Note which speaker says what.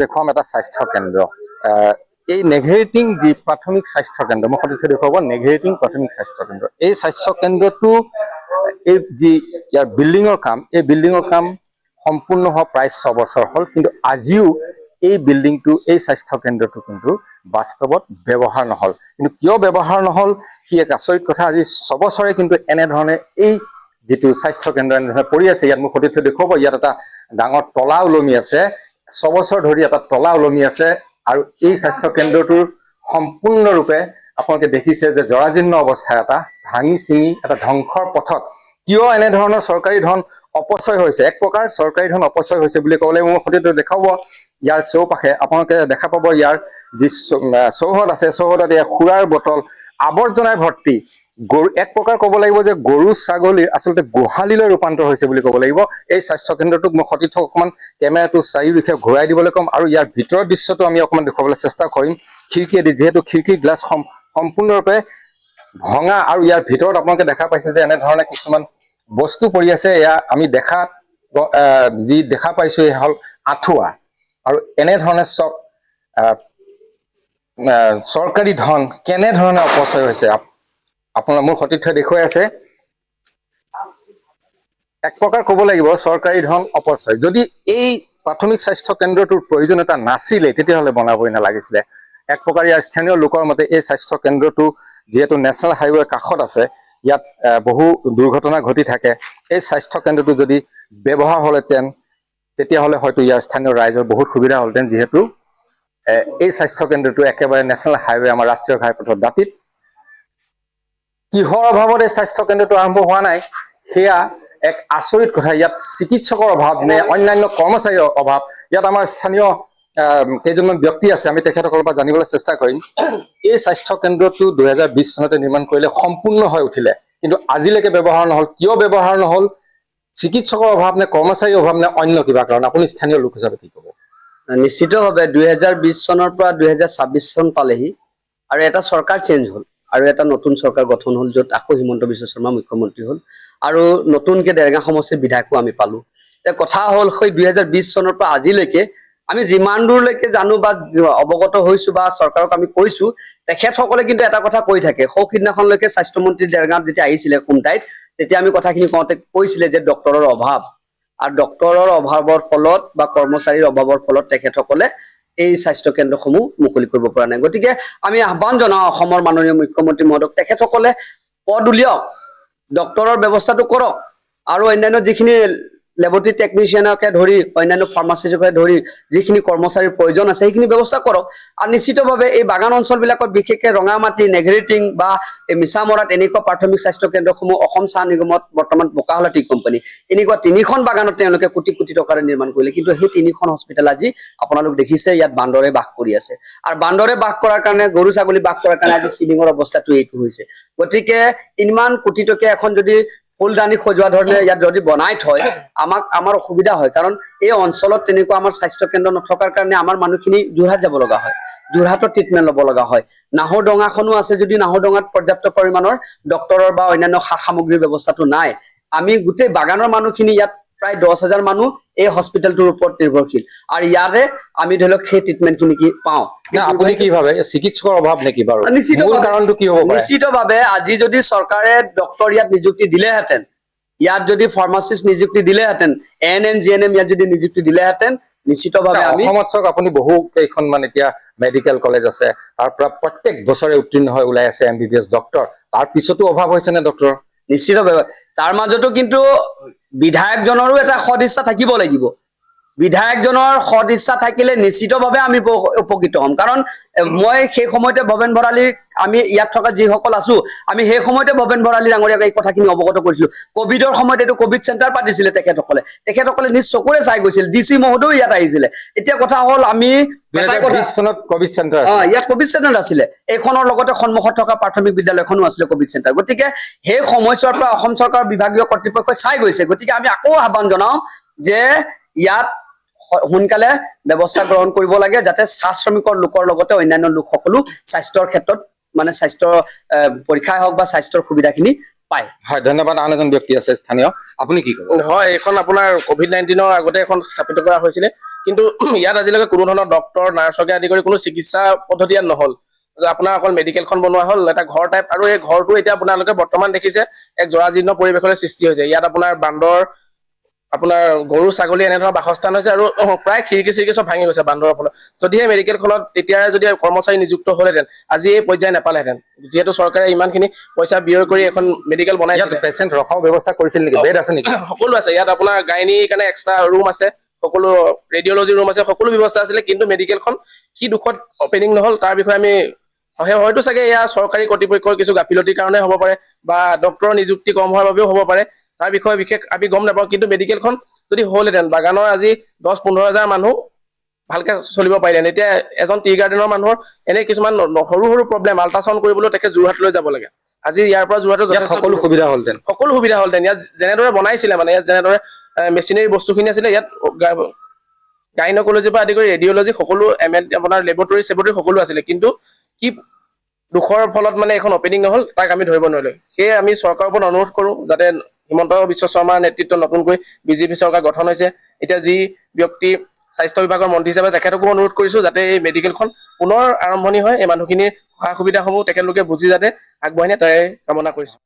Speaker 1: দেখুৱাম এটা স্বাস্থ্য কেন্দ্ৰ এই নেঘেৰিটিং যি প্ৰাথমিক স্বাস্থ্য কেন্দ্ৰ মই সঠিক দেখুৱাব নেঘেৰিটিং প্ৰাথমিক স্বাস্থ্য কেন্দ্ৰ এই স্বাস্থ্য কেন্দ্ৰটো এই যি ইয়াৰ বিল্ডিঙৰ কাম এই বিল্ডিঙৰ কাম সম্পূৰ্ণ হোৱা প্ৰায় 6 বছৰ হ'ল কিন্তু আজিও এই বিল্ডিংটো এই স্বাস্থ্য কেন্দ্ৰটো কিন্তু বাস্তৱত ব্যৱহাৰ নহল কিন্তু কিয় ব্যৱহাৰ নহল কি এক আচৰিত কথা আজি 6 বছৰে কিন্তু এনে ধৰণে এই যেটো স্বাস্থ্য কেন্দ্ৰ এনে পৰি আছে ইয়াত মই সঠিক দেখুৱাব ইয়াত এটা ডাঙৰ তলা ওলমি আছে 6 বছৰ ধৰি এটা তলা ওলমি আছে আৰু এই স্বাস্থ্য কেন্দ্ৰটোৰ সম্পূৰ্ণৰূপে আপোনালোকে দেখিছে যে জৰাজীৰ্ণ অৱস্থা এটা ভাঙি চিঙি এটা ধ্বংসৰ পথত কিয় এনে ধৰণৰ চৰকাৰী ধন অপচয় হৈছে এক প্ৰকাৰ চৰকাৰী ধন অপচয় হৈছে বুলি ক'লে মই সঠিক দেখাব ইয়াৰ চৌপাশে আপোনালোকে দেখা পাব ইয়াৰ যি চৌহদ আছে চৌহদত খুৰাৰ বটল আৱৰ্জনাই ভৰ্তি গৰু এক প্ৰকাৰ ক'ব লাগিব যে গৰু ছাগলীৰ আচলতে গোহালিলৈ ৰূপান্তৰ হৈছে বুলি ক'ব লাগিব এই স্বাস্থ্য কেন্দ্ৰটোক মই সঠিক অকমান কেমেৰাটো চাৰিওদিশে ঘূৰাই দিবলৈ কম আৰু ইয়াৰ ভিতৰৰ দৃশ্যটো আমি অকমান দেখুৱাবলৈ চেষ্টা কৰিম খিৰিকীয়েদি যেহেতু খিৰিকীৰ গ্লাছ সম্পূৰ্ণৰূপে ভঙা আৰু ইয়াৰ ভিতৰত আপোনালোকে দেখা পাইছে যে এনে ধৰণে কিছুমান বস্তু পৰি আছে এয়া আমি যি দেখা পাইছো এই হল আঁঠুৱা আৰু এনে ধৰণে চৰকাৰী ধন কেনে ধৰণে অপচয় হৈছে আপোনাৰ মোৰ সঠিক দেখুৱাই আছে এক প্ৰকাৰ ক'ব লাগিব চৰকাৰী ধন অপচয় যদি এই প্ৰাথমিক স্বাস্থ্য কেন্দ্ৰটোৰ প্ৰয়োজনীয়তা নাছিলে তেতিয়াহ'লে বনাবই নালাগিছিলে এক প্ৰকাৰ ইয়াৰ স্থানীয় লোকৰ মতে এই স্বাস্থ্য কেন্দ্ৰটো যেহেতু নেশ্যনেল হাইৱেৰ কাষত আছে ইয়াত বহু দুৰ্ঘটনা ঘটি থাকে এই স্বাস্থ্য কেন্দ্ৰটো যদি ব্যৱহাৰ হ'লহেঁতেন তেতিয়াহ'লে হয়তো ইয়াৰ স্থানীয় ৰাইজৰ বহুত সুবিধা হ'লহেঁতেন যেহেতু এই স্বাস্থ্য কেন্দ্ৰটো একেবাৰে নেশ্যনেল হাইৱে আমাৰ ৰাষ্ট্ৰীয় ঘাইপথৰ দাঁতিত কিহৰ অভাৱত এই স্বাস্থ্য কেন্দ্ৰটো আৰম্ভ হোৱা নাই সেয়া এক আচৰিত কথা ইয়াত চিকিৎসকৰ অভাৱ নে অন্যান্য কৰ্মচাৰীৰ অভাৱ ইয়াত আমাৰ স্থানীয় কেইজনমান ব্যক্তি আছে আমি তেখেতসকলৰ পৰা জানিবলৈ চেষ্টা কৰিম এই স্বাস্থ্য কেন্দ্ৰটো 2020 চনতে নিৰ্মাণ কৰিলে সম্পূৰ্ণ হৈ উঠিলে কিন্তু আজিলৈকে ব্যৱহাৰ নহল কিয় ব্যৱহাৰ নহল চিকিৎসকৰ অভাৱ নে কৰ্মচাৰীৰ অভাৱ নে অন্য কিবা কাৰণ আপুনি স্থানীয় লোক হিচাপে কি ক'ব
Speaker 2: নিশ্চিতভাৱে 2020 চনৰ পৰা 2026 চন পালেহি আৰু এটা চৰকাৰ চেঞ্জ হ'ল আৰু এটা নতুন চৰকাৰ গঠন হ'ল য'ত আকৌ হিমন্ত বিশ্ব শৰ্মা মুখ্যমন্ত্ৰী হ'ল আৰু নতুনকে দেৰগাঁও সমষ্টিৰ বিধায়কো আমি পালো কথা হ'ল সেই 2020 চনৰ পৰা আজিলৈকে আমি যিমান দূৰলৈকে জানো বা অৱগত হৈছো বা চৰকাৰক আমি কৈছো তেখেতসকলে কিন্তু এটা কথা কৈ থাকে সৌখিদিনাখনলৈকে স্বাস্থ্যমন্ত্ৰী দেৰগাঁৱত যেতিয়া আহিছিলে খুমটাইত তেতিয়া আমি কথাখিনি কওঁতে কৈছিলে যে ডক্টৰৰ অভাৱ আৰু ডক্টৰৰ অভাৱৰ ফলত বা কৰ্মচাৰীৰ অভাৱৰ ফলত তেখেতসকলে এই স্বাস্থ্য কেন্দ্ৰসমূহ মুকলি কৰিব পৰা নাই গতিকে আমি আহ্বান জনাওঁ অসমৰ মাননীয় মুখ্যমন্ত্ৰী মহোদয়ক তেখেতসকলে পদ উলিয়াওক ডক্টৰৰ ব্যৱস্থাটো কৰক আৰু অন্যান্য যিখিনি লেবৰেটৰী টেকনিচিয়ানকে ধৰি অন্যান্য ফাৰ্মাচিষ্টকে ধৰি যিখিনি কৰ্মচাৰীৰ প্ৰয়োজন আছে সেইখিনি ব্যৱস্থা কৰক আৰু নিশ্চিতভাৱে এই বাগান অঞ্চলবিলাকত বিশেষকৈ ৰঙামাটি নেঘেৰিটিং বা এই মিছামৰাত এনেকুৱা প্ৰাথমিক স্বাস্থ্য কেন্দ্ৰসমূহ অসম চাহ নিগমত বৰ্তমান বোকাহলা টি কোম্পানী এনেকুৱা 3খন বাগানত তেওঁলোকে কোটি কোটি টকাৰে নিৰ্মাণ কৰিলে কিন্তু সেই 3খন হস্পিটেল আজি আপোনালোক দেখিছে ইয়াত বান্দৰে বাস কৰি আছে আৰু বান্দৰে বাস কৰাৰ কাৰণে গৰু ছাগলী বাস কৰাৰ কাৰণে আজি চিলিঙৰ অৱস্থাটো এইটো হৈছে গতিকে ইমান কোটি টকীয়া এখন যদি ফুলদানি সজোৱা ধৰণে ইয়াত যদি বনাই থয় আমাৰ অসুবিধা হয় কাৰণ এই অঞ্চলত তেনেকুৱা আমাৰ স্বাস্থ্য কেন্দ্ৰ নথকাৰ কাৰণে আমাৰ মানুহখিনি যোৰহাট যাব লগা হয় যোৰহাটৰ ট্ৰিটমেণ্ট ল'ব লগা হয় নাহৰডঙাখনো আছে যদি নাহৰডঙাত পৰ্যাপ্ত পৰিমাণৰ ডক্টৰৰ বা অন্যান্য সা সামগ্ৰীৰ ব্যৱস্থাটো নাই আমি গোটেই বাগানৰ মানুহখিনি ইয়াত প্ৰায় 10,000 মানুহ এই হস্পিটেলটোৰ ওপৰত নিৰ্ভৰশীল আৰু ইয়াৰে আমি ধৰি লওক সেই ট্ৰিটমেণ্টখিনি কি পাওঁ
Speaker 1: আপুনি কি ভাবে চিকিৎসকৰ অভাৱ নেকি বাৰু মূল কাৰণটো কি হ'ব পাৰে
Speaker 2: নিশ্চিতভাৱে আজি যদি চৰকাৰে ডক্টৰ ইয়াত নিযুক্তি দিলেহেঁতেন ইয়াত যদি ফাৰ্মাচিষ্ট নিযুক্তি দিলেহেঁতেন এএনএম জিএনএম ইয়াত যদি নিযুক্তি দিলেহেঁতেন নিশ্চিতভাৱে আমি
Speaker 1: অসমত চাওক আপুনি বহু কেইখনমান এতিয়া মেডিকেল কলেজ আছে তাৰ পৰা প্ৰত্যেক বছৰে উত্তীৰ্ণ হৈ ওলাই আছে এমবিবিএছ ডক্টৰ তাৰ পিছতো অভাৱ হৈছে নে ডক্টৰ
Speaker 2: নিশ্চিতভাৱে তাৰ মাজতো কিন্তু বিধায়কজনৰো এটা সদিচ্ছা থাকিব লাগিব বিধায়কজনৰ সদিচ্ছা থাকিলে নিশ্চিতভাৱে আমি উপকৃত হ'ম কাৰণ মই সেই সময়তে ভৱেন ভৰালী আমি ইয়াত থকা যিসকল আছো আমি সেই সময়তে ভৱেন ভৰালী ডাঙৰীয়াক এই কথাখিনি অৱগত কৰিছিলো কোভিডৰ সময়ত এইটো কোভিড চেণ্টাৰ পাতিছিলে তেখেতসকলে নিজ চকুৰে চাই গৈছিল ডিচি মহোদয় ইয়াত আহিছিলে এতিয়া কথা হ'ল আমি
Speaker 1: 2020 চনত কোভিড চেণ্টাৰ
Speaker 2: ইয়াত কোভিড চেণ্টাৰ আছিলে এইখনৰ লগতে সন্মুখত থকা প্ৰাথমিক বিদ্যালয়খনো আছিলে কোভিড চেণ্টাৰ গতিকে সেই সময়ছোৱাৰ পৰা অসম চৰকাৰৰ বিভাগীয় কৰ্তৃপক্ষই চাই গৈছে গতিকে আমি আকৌ আহ্বান জনাওঁ যে ইয়াত সোনকালে ব্যৱস্থা গ্ৰহণ কৰিব লাগে যাতে চাহ শ্ৰমিকৰ লোকৰ লগতে অন্যান্য লোকসকলো স্বাস্থ্যৰ ক্ষেত্ৰত মানে স্বাস্থ্য পৰীক্ষাই হওক বা স্বাস্থ্যৰ সুবিধাখিনি পায়
Speaker 1: হয় ধন্যবাদ আন এজন ব্যক্তি আছে স্থানীয় আপুনি কি ক'ব
Speaker 3: হয় এখন আপোনাৰ কোভিড 19ৰ আগতে এখন স্থাপিত কৰা হৈছিলে কিন্তু ইয়াত আজিলৈকে কোনো ধৰণৰ ডক্তৰ নাৰ্ছকে আদি কৰি কোনো চিকিৎসা পদ্ধতি ইয়াত নহ'ল। আপোনাৰ অকল মেডিকেলখন বনোৱা হ'ল এটা ঘৰ টাইপ, আৰু এই ঘৰটো এতিয়া আপোনালোকে বৰ্তমান দেখিছে এক জৰাজীৰ্ণ পৰিৱেশলৈ সৃষ্টি হৈছে। ইয়াত আপোনাৰ বান্দৰ, আপোনাৰ গৰু ছাগলী এনেধৰণৰ বাসস্থান হৈছে, আৰু প্ৰায় খিৰিকি চিৰিকি চব ভাঙি গৈছে বান্দৰৰ ফলত। যদিহে মেডিকেলখনত তেতিয়া যদি কৰ্মচাৰী নিযুক্ত হ'লহেঁতেন আজি এই পৰ্যায় নাপালেহেঁতেন, যিহেতু চৰকাৰে ইমানখিনি পইচা ব্যয় কৰি এখন মেডিকেল
Speaker 1: ইয়াত
Speaker 3: বনাইছে।
Speaker 1: পেচেণ্ট ৰখাও ব্যৱস্থা কৰিছিল নেকি? বেড আছে নেকি?
Speaker 3: সকলো আছে ইয়াত, আপোনাৰ গাইনীৰ কাৰণে এক্সট্ৰা ৰুম আছে, সকলো ৰেডিঅ'লজি ৰুম আছে, সকলো ব্যৱস্থা আছিলে। কিন্তু মেডিকেলখন কি দুখত অপেনিং নহ'ল তাৰ বিষয়ে আমি হয়তো চাগে এয়া চৰকাৰী কৰ্তৃপক্ষৰ কিছু গাফিলতিৰ কাৰণে হ'ব পাৰে, বা ডক্তৰৰ নিযুক্তি কম হোৱাৰ বাবেও হ'ব পাৰে, তাৰ বিষয়ে বিশেষ আমি গম নাপাওঁ। কিন্তু মেডিকেলখন যদি হ'লহেঁতেন, বাগানৰ আজি 10-15 হাজাৰ মানুহ ভালকে চলিব পাৰিলেন। এতিয়া এজন টি গাৰ্ডেনৰ মানুহৰ এনে কিছুমান সৰু সৰু প্ৰব্লেম, আল্ট্ৰাচাউণ্ড কৰিবলৈ তেখেত যোৰহাটলৈ যাব লাগে। আজি ইয়াৰ পৰা যোৰহাটত
Speaker 1: ইয়াত সকলো সুবিধা হ'লহেঁতেন।
Speaker 3: সকলো সুবিধা হ'লহেঁতেন। ইয়াত যেনেদৰে বনাইছিলে, মানে ইয়াত যেনেদৰে মেচিনেৰী বস্তুখিনি আছিলে, ইয়াত গাইনকলজিৰ পৰা আদি কৰি ৰেডিঅ'লজি সকলো আপোনাৰ লেবৰেটৰী সকলো আছিলে। কিন্তু কি দুখৰ ফলত মানে এখন অপেনিং নহ'ল, তাক আমি ধৰিব নোৱাৰিলোঁ। সেয়ে আমি চৰকাৰৰ ওপৰত অনুৰোধ কৰোঁ যাতে হিমন্ত বিশ্ব শৰ্মাৰ নেতৃত্বত নতুনকৈ বিজেপি চৰকাৰ গঠন হৈছে। এতিয়া যি ব্যক্তি স্বাস্থ্য বিভাগৰ মন্ত্ৰী হিচাপে তেখেতকো অনুৰোধ কৰিছোঁ যাতে এই মেডিকেলখন পুনৰ আৰম্ভণি হয়, এই মানুহখিনিৰ সা সুবিধাসমূহ তেখেতলোকে বুজি যাতে আগবঢ়াই নিয়ে তাৰে কামনা কৰিছোঁ।